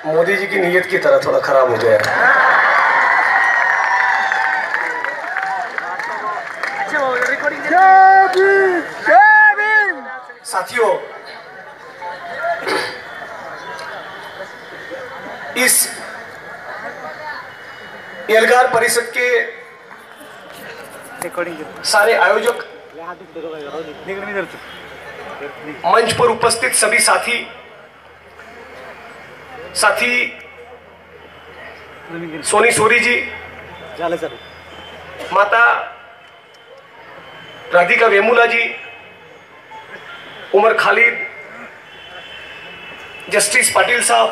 मोदी जी की नीयत की तरह थोड़ा खराब हो जाए। साथियों, इस एल्गार परिषद के सारे आयोजक, मंच पर उपस्थित सभी साथी सोनी सोरी जी, माता राधिका वेमुला जी, उमर खालिद, जस्टिस पाटिल साहब,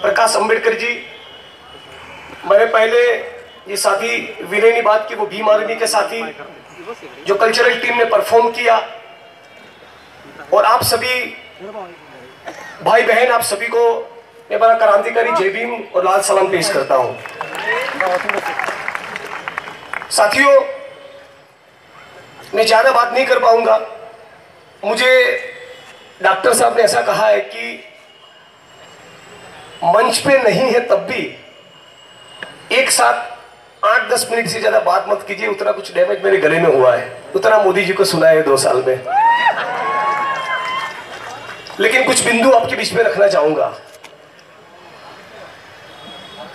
प्रकाश अंबेडकर जी, मैंने पहले ये साथी विनय ने बात की, वो भीम आर्मी के साथी जो कल्चरल टीम ने परफॉर्म किया, और आप सभी भाई बहन, आप सभी को मैं बड़ा क्रांतिकारी जय भीम और लाल सलाम पेश करता हूं। साथियों, मैं ज्यादा बात नहीं कर पाऊंगा। मुझे डॉक्टर साहब ने ऐसा कहा है कि मंच पे नहीं है तब भी एक साथ 8-10 मिनट से ज्यादा बात मत कीजिए। उतना कुछ डैमेज मेरे गले में हुआ है, उतना मोदी जी को सुना है 2 साल में। लेकिन कुछ बिंदु आपके बीच में रखना चाहूंगा।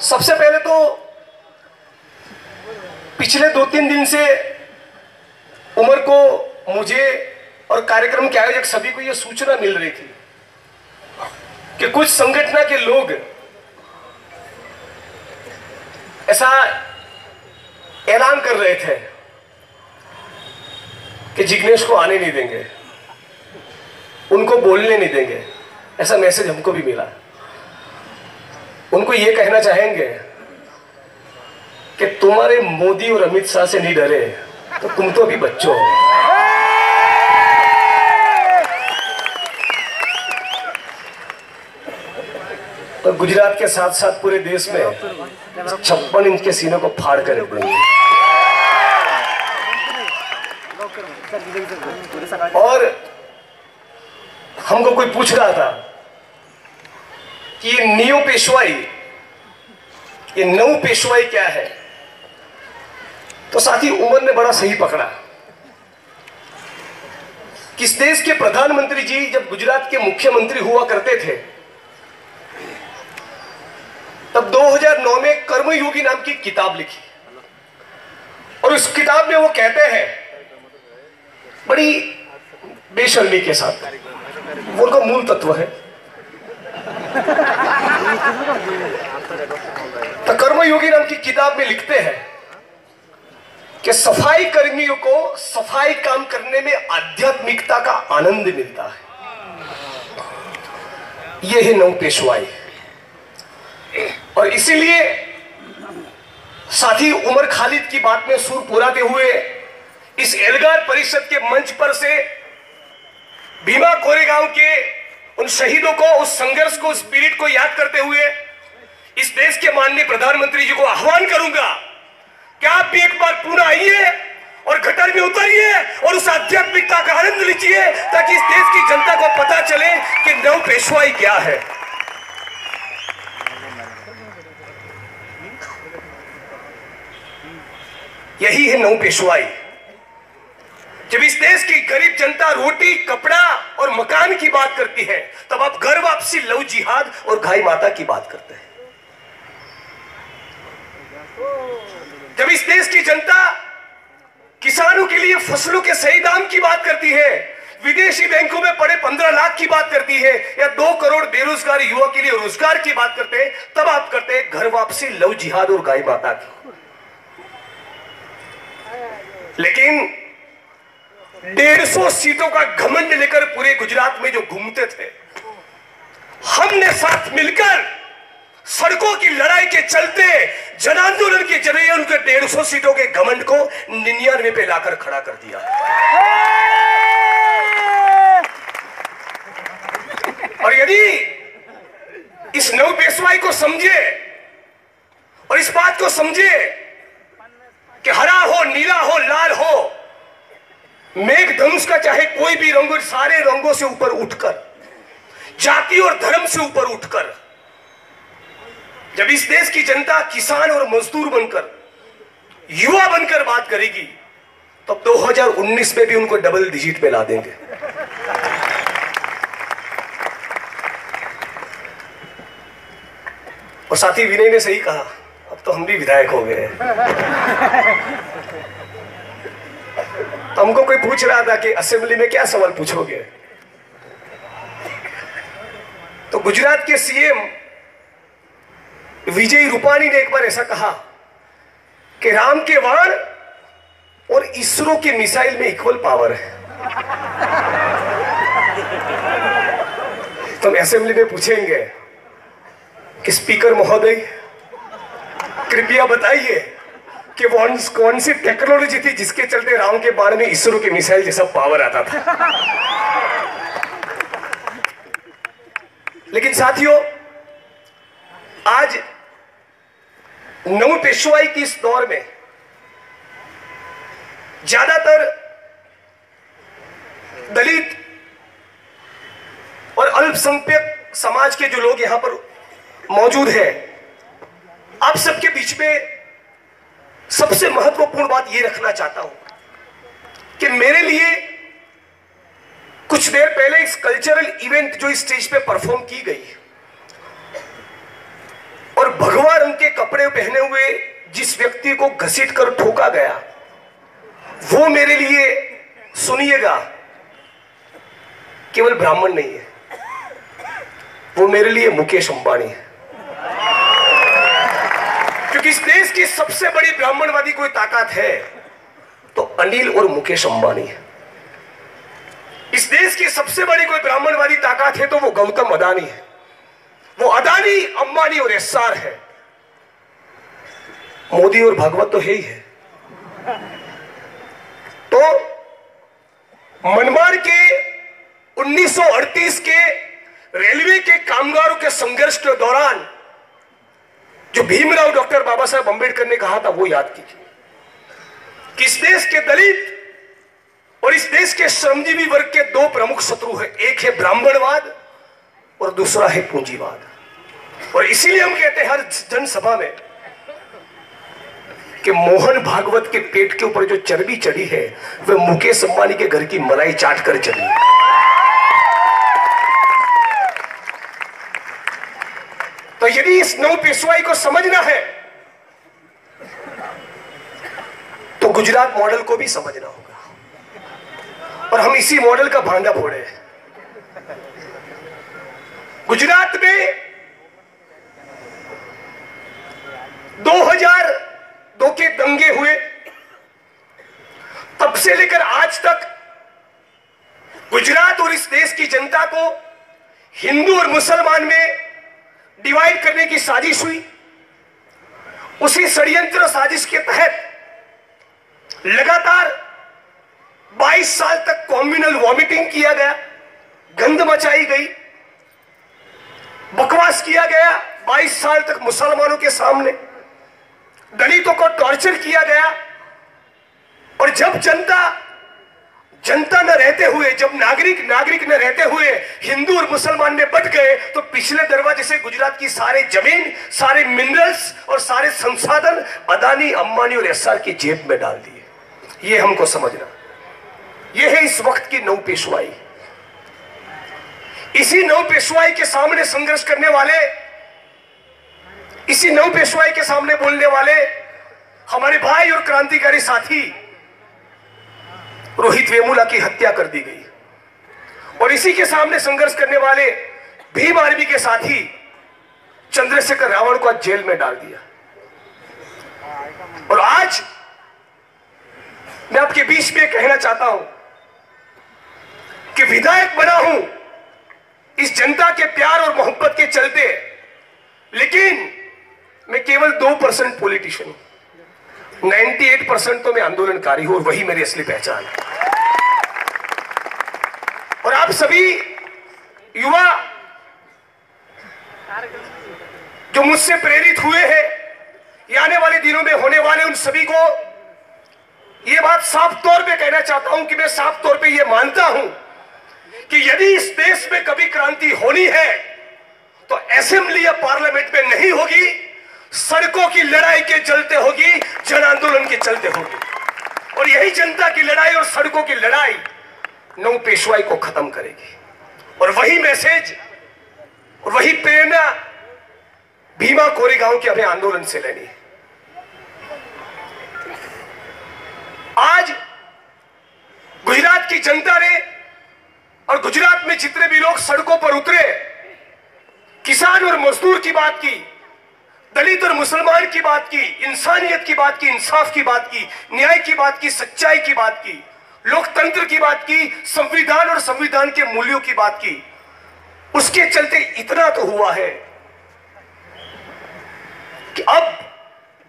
सबसे पहले तो पिछले 2-3 दिन से उमर को, मुझे और कार्यक्रम के आयोजक सभी को यह सूचना मिल रही थी कि कुछ संगठन के लोग ऐसा ऐलान कर रहे थे कि जिग्नेश को आने नहीं देंगे, उनको बोलने नहीं देंगे। ऐसा मैसेज हमको भी मिला। उनको ये कहना चाहेंगे कि तुम्हारे मोदी और अमित शाह से नहीं डरे तो तुम तो अभी बच्चों हो। तो गुजरात के साथ साथ पूरे देश में 56 इंच के सीने को फाड़ कर रख देंगे। और हमको कोई पूछ रहा था कि ये नियो पेशवाई, ये नौ पेशवाई क्या है, तो साथी उमर ने बड़ा सही पकड़ा। किस देश के प्रधानमंत्री जी जब गुजरात के मुख्यमंत्री हुआ करते थे तब 2009 में कर्मयोगी नाम की किताब लिखी, और उस किताब में वो कहते हैं बड़ी बेशर्मी के साथ, वो उनका मूल तत्व है। तो कर्मयोगी नाम की किताब में लिखते हैं कि सफाई कर्मियों को सफाई काम करने में आध्यात्मिकता का आनंद मिलता है। यह है नौ पेशवाई। और इसीलिए साथी उमर खालिद की बात में सुर पुराते हुए इस एल्गार परिषद के मंच पर से भीमा कोरेगांव के उन शहीदों को, उस संघर्ष को, स्पिरिट को याद करते हुए इस देश के माननीय प्रधानमंत्री जी को आह्वान करूंगा कि आप भी एक बार पुणे आइए और गटर में उतरिए और उस आध्यात्मिकता का आनंद लीजिए, ताकि इस देश की जनता को पता चले कि नौ पेशवाई क्या है। यही है नौ पेशवाई। जब इस देश की गरीब जनता रोटी, कपड़ा और मकान की बात करती है, तब आप घर वापसी, लव जिहाद और गाय माता की बात करते हैं। जब इस देश की जनता किसानों के लिए फसलों के सही दाम की बात करती है, विदेशी बैंकों में पड़े 15 लाख की बात करती है, या 2 करोड़ बेरोजगार युवा के लिए रोजगार की बात करते हैं, तब आप करते हैं घर वापसी, लव जिहाद और गाय माता की। लेकिन 150 सीटों का घमंड लेकर पूरे गुजरात में जो घूमते थे, हमने साथ मिलकर सड़कों की लड़ाई के चलते जन आंदोलन के जरिए उनके 150 सीटों के घमंड को 99 पे लाकर खड़ा कर दिया। और यदि इस नौ पेशवाई को समझे और इस बात को समझे कि हरा हो, नीला हो, लाल हो, मेघ धनुष का चाहे कोई भी रंग, सारे रंगों से ऊपर उठकर, जाति और धर्म से ऊपर उठकर जब इस देश की जनता किसान और मजदूर बनकर, युवा बनकर बात करेगी, तब 2019 में भी उनको डबल डिजिट पे ला देंगे। और साथी विनय ने सही कहा, अब तो हम भी विधायक हो गए। तो हमको कोई पूछ रहा था कि असेंबली में क्या सवाल पूछोगे, तो गुजरात के सीएम विजय रूपाणी ने एक बार ऐसा कहा कि राम के वाण और इसरो के मिसाइल में इक्वल पावर है। तो हम असेंबली में पूछेंगे कि स्पीकर महोदय, कृपया बताइए कि कौन सी टेक्नोलॉजी थी जिसके चलते राम के बाण में इसरो के मिसाइल जैसा पावर आता था। लेकिन साथियों, आज नव पेशवाई की इस दौर में ज्यादातर दलित और अल्पसंख्यक समाज के जो लोग यहां पर मौजूद हैं, आप सबके बीच में सबसे महत्वपूर्ण बात यह रखना चाहता हूं कि मेरे लिए कुछ देर पहले इस कल्चरल इवेंट जो इस स्टेज पे परफॉर्म की गई और भगवा रंग के कपड़े पहने हुए जिस व्यक्ति को घसीट कर ठोका गया, वो मेरे लिए, सुनिएगा, केवल ब्राह्मण नहीं है, वो मेरे लिए मुकेश अंबानी है। क्योंकि इस देश की सबसे बड़ी ब्राह्मणवादी कोई ताकत है तो अनिल और मुकेश अंबानी है। इस देश की सबसे बड़ी कोई ब्राह्मणवादी ताकत है तो वो गौतम अदानी है। वो अदानी, अंबानी और एस्सार है। मोदी और भागवत तो है ही है। तो मनमाड़ के 1938 के रेलवे के कामगारों के संघर्ष के दौरान जो भीमराव डॉक्टर बाबा साहब अंबेडकर ने कहा था, वो याद कीजिए कि इस देश के दलित और इस देश के श्रमजीवी वर्ग के दो प्रमुख शत्रु हैं, एक है ब्राह्मणवाद और दूसरा है पूंजीवाद। और इसीलिए हम कहते हैं हर जनसभा में कि मोहन भागवत के पेट के ऊपर जो चर्बी चढ़ी है वह मुकेश अंबानी के घर की मलाई चाट कर चढ़ी है। तो यदि इस नव पेशवाई को समझना है तो गुजरात मॉडल को भी समझना होगा, और हम इसी मॉडल का भांडा फोड़े हैं। गुजरात में 2002 के दंगे हुए, तब से लेकर आज तक गुजरात और इस देश की जनता को हिंदू और मुसलमान में डिवाइड करने की साजिश हुई। उसी षड्यंत्र साजिश के तहत लगातार 22 साल तक कम्युनल वॉमिटिंग किया गया, गंद मचाई गई, बकवास किया गया। 22 साल तक मुसलमानों के सामने दलितों को टॉर्चर किया गया। और जब जनता न रहते हुए, जब नागरिक न रहते हुए हिंदू और मुसलमान में बट गए, तो पिछले दरवाजे से गुजरात की सारे जमीन, सारे मिनरल्स और सारे संसाधन अदानी, अंबानी और एस्सार की जेब में डाल दिए। ये हमको समझना, ये है इस वक्त की नव पेशवाई। इसी नव पेशवाई के सामने संघर्ष करने वाले, इसी नव पेशवाई के सामने बोलने वाले हमारे भाई और क्रांतिकारी साथी रोहित वेमुला की हत्या कर दी गई, और इसी के सामने संघर्ष करने वाले भीम आर्मी के साथी चंद्रशेखर रावण को जेल में डाल दिया। और आज मैं आपके बीच में कहना चाहता हूं कि विधायक बना हूं इस जनता के प्यार और मोहब्बत के चलते, लेकिन मैं केवल 2% पॉलिटिशियन हूं। 98% तो मैं आंदोलनकारी हूं, और वही मेरी असली पहचान है। और आप सभी युवा जो मुझसे प्रेरित हुए हैं, ये आने वाले दिनों में होने वाले उन सभी को ये बात साफ तौर पे कहना चाहता हूं कि मैं साफ तौर पे ये मानता हूं कि यदि इस देश में कभी क्रांति होनी है तो असेंबली या पार्लियामेंट में नहीं होगी, सड़कों की लड़ाई के चलते होगी, जन आंदोलन के चलते होगी। और यही जनता की लड़ाई और सड़कों की लड़ाई नौ पेशवाई को खत्म करेगी। और वही मैसेज और वही प्रेरणा भीमा कोरेगांव के हमें आंदोलन से लेनी है। आज गुजरात की जनता ने और गुजरात में जितने भी लोग सड़कों पर उतरे, किसान और मजदूर की बात की, दलित और मुसलमान की बात की, इंसानियत की बात की, इंसाफ की बात की, न्याय की बात की, सच्चाई की बात की, लोकतंत्र की बात की, संविधान और संविधान के मूल्यों की बात की। उसके चलते इतना तो हुआ है कि अब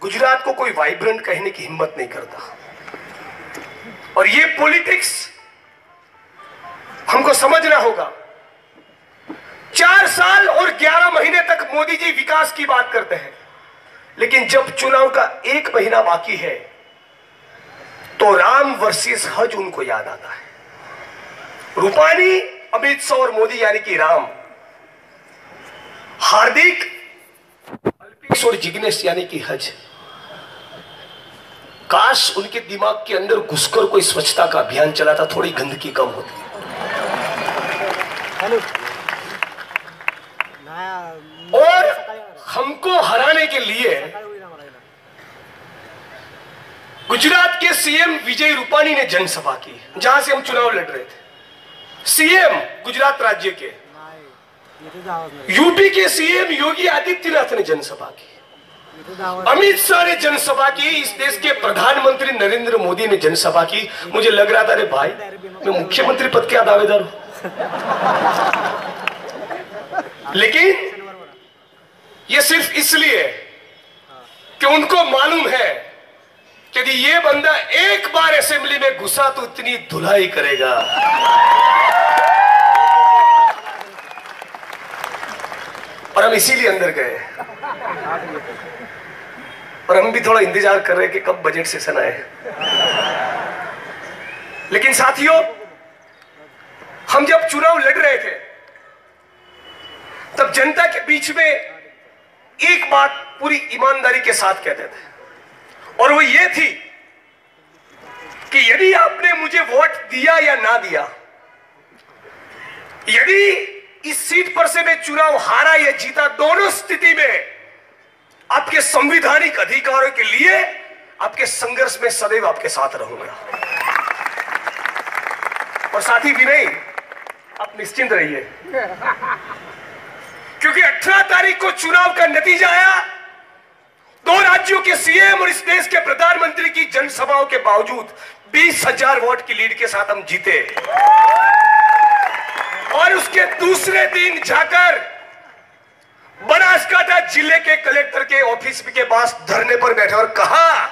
गुजरात को कोई वाइब्रेंट कहने की हिम्मत नहीं करता। और ये पॉलिटिक्स हमको समझना होगा। 4 साल और 11 महीने तक मोदी जी विकास की बात करते हैं, लेकिन जब चुनाव का 1 महीना बाकी है तो राम वर्सेस हज उनको याद आता है। रूपानी, अमित शाह और मोदी यानी कि राम, हार्दिक, अल्पेश और जिग्नेश यानी कि हज। काश उनके दिमाग के अंदर घुसकर कोई स्वच्छता का अभियान चलाता, थोड़ी गंदगी कम होती। और हमको हराने के लिए गुजरात के सीएम विजय रूपानी ने जनसभा की, जहां से हम चुनाव लड़ रहे थे। सीएम गुजरात राज्य के, यूपी के सीएम योगी आदित्यनाथ ने जनसभा की, अमित शाह ने जनसभा की, इस देश के प्रधानमंत्री नरेंद्र मोदी ने जनसभा की। मुझे लग रहा था अरे भाई मैं मुख्यमंत्री पद का दावेदार हूं। लेकिन ये सिर्फ इसलिए कि उनको मालूम है कि यदि ये बंदा एक बार असेंबली में घुसा तो इतनी धुलाई करेगा। और हम इसीलिए अंदर गए और हम भी थोड़ा इंतजार कर रहे हैं कि कब बजट सेशन आए। लेकिन साथियों, हम जब चुनाव लड़ रहे थे तब जनता के बीच में एक बात पूरी ईमानदारी के साथ कहते थे, और वो ये थी कि यदि आपने मुझे वोट दिया या ना दिया, यदि इस सीट पर से मैं चुनाव हारा या जीता, दोनों स्थिति में आपके संवैधानिक अधिकारों के लिए आपके संघर्ष में सदैव आपके साथ रहूंगा। और साथी विनय, आप निश्चिंत रहिए, क्योंकि 18 तारीख को चुनाव का नतीजा आया। 2 राज्यों के सीएम और इस देश के प्रधानमंत्री की जनसभाओं के बावजूद 20,000 वोट की लीड के साथ हम जीते। और उसके दूसरे दिन जाकर बनासकांठा जिले के कलेक्टर के ऑफिस के पास धरने पर बैठे और कहा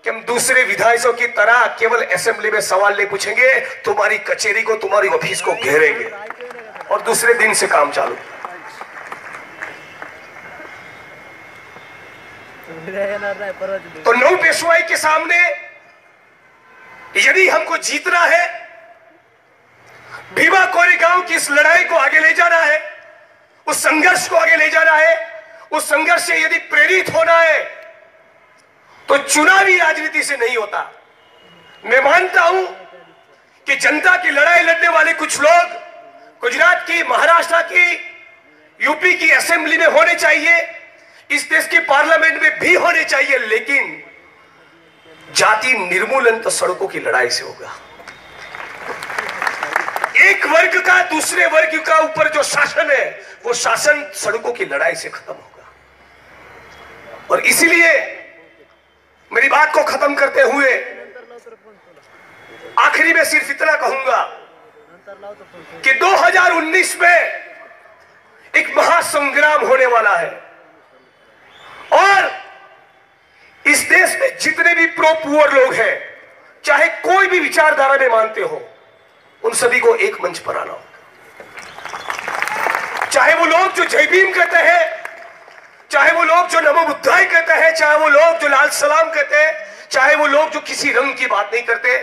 कि हम दूसरे विधायकों की तरह केवल असेंबली में सवाल नहीं पूछेंगे, तुम्हारी कचेरी को, तुम्हारी ऑफिस को घेरेंगे। और दूसरे दिन से काम चालू। तो 9 पेशवाई के सामने यदि हमको जीतना है, भीमा कोरेगांव की इस लड़ाई को आगे ले जाना है, उस संघर्ष को आगे ले जाना है, उस संघर्ष से यदि प्रेरित होना है तो चुनावी राजनीति से नहीं होता। मैं मानता हूं कि जनता की लड़ाई लड़ने वाले कुछ लोग गुजरात की, महाराष्ट्र की, यूपी की असेंबली में होने चाहिए, इस देश की पार्लियामेंट में भी होने चाहिए, लेकिन जाति निर्मूलन तो सड़कों की लड़ाई से होगा। एक वर्ग का दूसरे वर्ग का ऊपर जो शासन है, वो शासन सड़कों की लड़ाई से खत्म होगा। और इसीलिए मेरी बात को खत्म करते हुए आखिरी में सिर्फ इतना कहूंगा कि 2019 में एक महासंग्राम होने वाला है, और इस देश में जितने भी प्रो पुअर लोग हैं, चाहे कोई भी विचारधारा में मानते हो, उन सभी को एक मंच पर आना होगा। चाहे वो लोग जो जय भीम कहते हैं, चाहे वो लोग जो नमो बुद्धाय कहते हैं, चाहे वो लोग जो लाल सलाम कहते हैं, चाहे वो लोग जो किसी रंग की बात नहीं करते,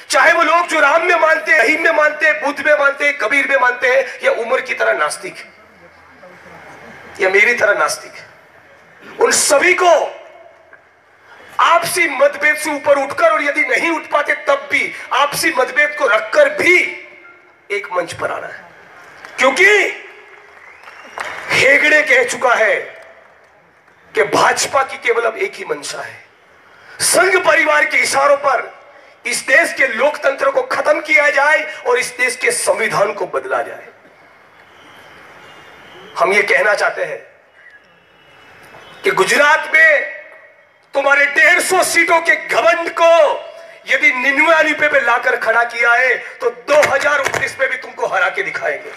चाहे वो लोग जो राम में मानते, रहीम में मानते, बुद्ध में मानते, कबीर में मानते हैं, या उमर की तरह नास्तिक या मेरी तरह नास्तिक, उन सभी को आपसी मतभेद से ऊपर उठकर, और यदि नहीं उठ पाते तब भी आपसी मतभेद को रखकर भी एक मंच पर आना है। क्योंकि हेगड़े कह चुका है कि भाजपा की केवल अब एक ही मंशा है, संघ परिवार के इशारों पर इस देश के लोकतंत्र को खत्म किया जाए और इस देश के संविधान को बदला जाए। हम ये कहना चाहते हैं कि गुजरात में तुम्हारे 150 सीटों के घमंड को यदि 99 पे लाकर खड़ा किया है तो 2019 में भी तुमको हरा के दिखाएंगे।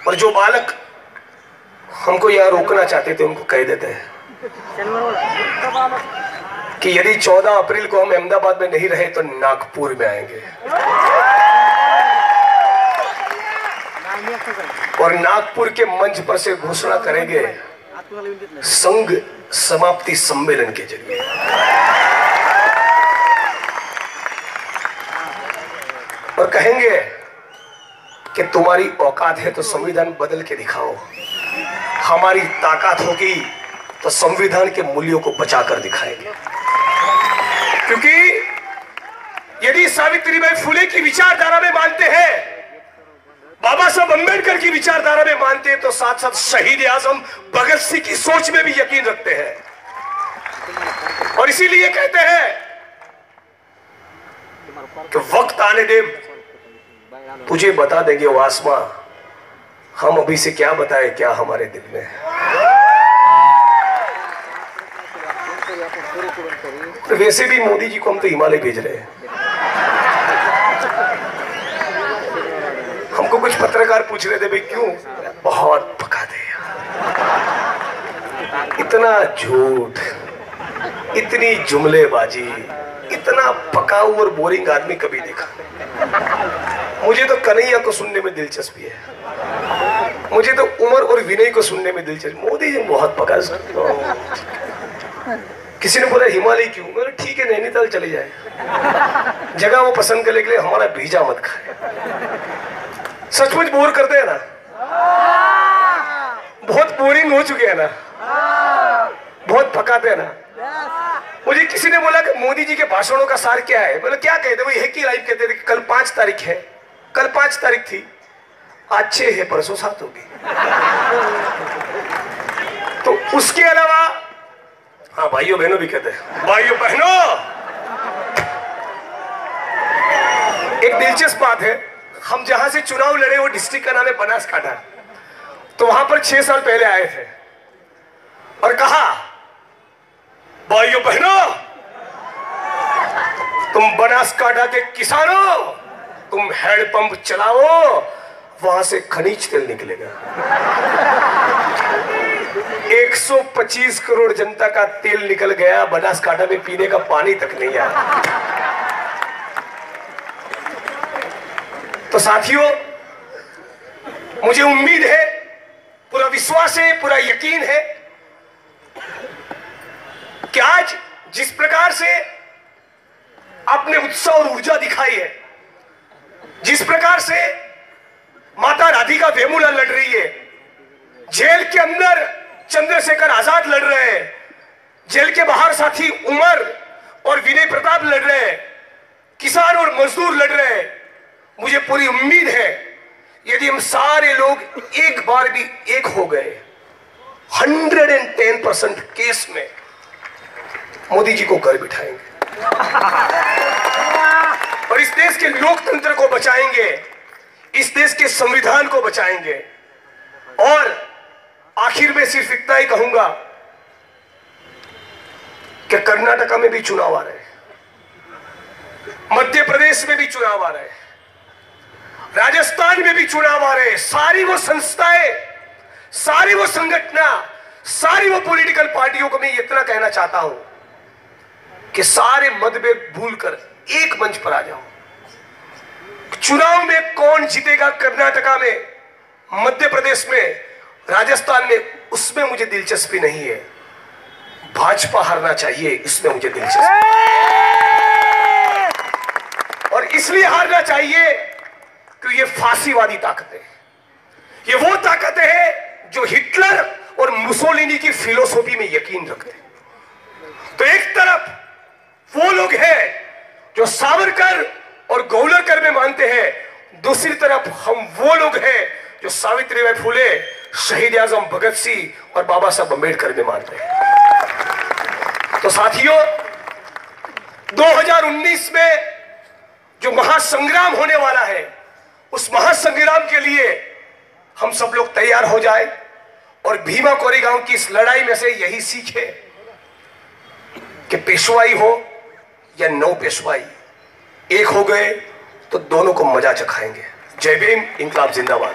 और जो बालक हमको यहां रोकना चाहते थे उनको कह देते हैं कि यदि 14 अप्रैल को हम अहमदाबाद में नहीं रहे तो नागपुर में आएंगे, और नागपुर के मंच पर से घोषणा करेंगे संघ समाप्ति सम्मेलन के जरिए। और कहेंगे कि तुम्हारी औकात है तो संविधान बदल के दिखाओ, हमारी ताकत होगी तो संविधान के मूल्यों को बचाकर दिखाएंगे। क्योंकि यदि सावित्रीबाई फुले की विचारधारा में मानते हैं, बाबा साहब अंबेडकर की विचारधारा में मानते हैं, तो साथ साथ शहीद आजम भगत सिंह की सोच में भी यकीन रखते हैं। और इसीलिए कहते हैं कि वक्त आने दे, तुझे बता देंगे वो आसमां, हम अभी से क्या बताएं क्या हमारे दिल में है। तो वैसे भी मोदी जी को हम तो हिमालय भेज रहे हैं। हमको कुछ पत्रकार पूछ रहे थे भाई क्यों, बहुत पकाते हैं, इतना झूठ, इतनी जुमलेबाजी, इतना पकाऊ और बोरिंग आदमी कभी देखा। मुझे तो कन्हैया को सुनने में दिलचस्पी है, मुझे तो उमर और विनय को सुनने में दिलचस्पी। मोदी जी बहुत पका। किसी ने बोला हिमालय क्यों, मैंने ठीक है नैनीताल चले जाए, जगह वो पसंद करने के लिए हमारा भीजा मत खाए। सचमुच बोर करते हैं ना, बहुत बोरिंग हो चुके हैं ना, बहुत पकाते हैं ना। मुझे किसी ने बोला कि मोदी जी के भाषणों का सार क्या है, बोले क्या कहते, वही है कि लाइव कहते थे कि कल 5 तारीख है, कल 5 तारीख थी, आज 6 है, परसों 7 होगी। तो उसके अलावा हाँ भाइयों बहनों भी कहते हैं, भाइयों बहनों एक दिलचस्प बात है, हम जहां से चुनाव लड़े वो डिस्ट्रिक्ट का नाम है बनासकांठा। तो वहां पर 6 साल पहले आए थे और कहा भाइयों बहनों तुम बनासकांठा के किसानों, तुम हैंडपंप चलाओ, वहां से खनिज तेल निकलेगा। 125 करोड़ जनता का तेल निकल गया, बनासकांठा में पीने का पानी तक नहीं आया। तो साथियों मुझे उम्मीद है, पूरा विश्वास है, पूरा यकीन है कि आज जिस प्रकार से आपने उत्साह और ऊर्जा दिखाई है, जिस प्रकार से माता राधिका वेमुला लड़ रही है, जेल के अंदर चंद्रशेखर आजाद लड़ रहे हैं, जेल के बाहर साथी उमर और विनय प्रताप लड़ रहे हैं, किसान और मजदूर लड़ रहे हैं, मुझे पूरी उम्मीद है यदि हम सारे लोग एक बार भी एक हो गए, 110% केस में मोदी जी को घर बिठाएंगे और इस देश के लोकतंत्र को बचाएंगे, इस देश के संविधान को बचाएंगे। और आखिर में सिर्फ इतना ही कहूंगा कि कर्नाटका में भी चुनाव आ रहे हैं, मध्य प्रदेश में भी चुनाव आ रहे हैं, राजस्थान में भी चुनाव आ रहे हैं। सारी वो संस्थाएं, सारी वो संगठना, सारी वो पॉलिटिकल पार्टियों को मैं इतना कहना चाहता हूं कि सारे मतभेद भूलकर एक मंच पर आ जाओ। चुनाव में कौन जीतेगा कर्नाटका में, मध्य प्रदेश में, राजस्थान में, उसमें मुझे दिलचस्पी नहीं है। भाजपा हारना चाहिए, इसमें मुझे दिलचस्पी, और इसलिए हारना चाहिए कि ये फांसीवादी ताकतें, ये वो ताकत है जो हिटलर और मुसोलिनी की फिलोसॉफी में यकीन रखते हैं। तो एक तरफ वो लोग हैं जो सावरकर और गोवलकर में मानते हैं, दूसरी तरफ हम वो लोग हैं जो सावित्रीबाई फुले, शहीद आजम भगत सिंह और बाबा साहब अम्बेडकर में मानते हैं। तो साथियों, 2019 में जो महासंग्राम होने वाला है, उस महासंग्राम के लिए हम सब लोग तैयार हो जाए और भीमा कोरेगांव की इस लड़ाई में से यही सीखे कि पेशवाई हो या नो पेशवाई, एक हो गए तो दोनों को मजा चखाएंगे। जय भीम, इंकलाब जिंदाबाद।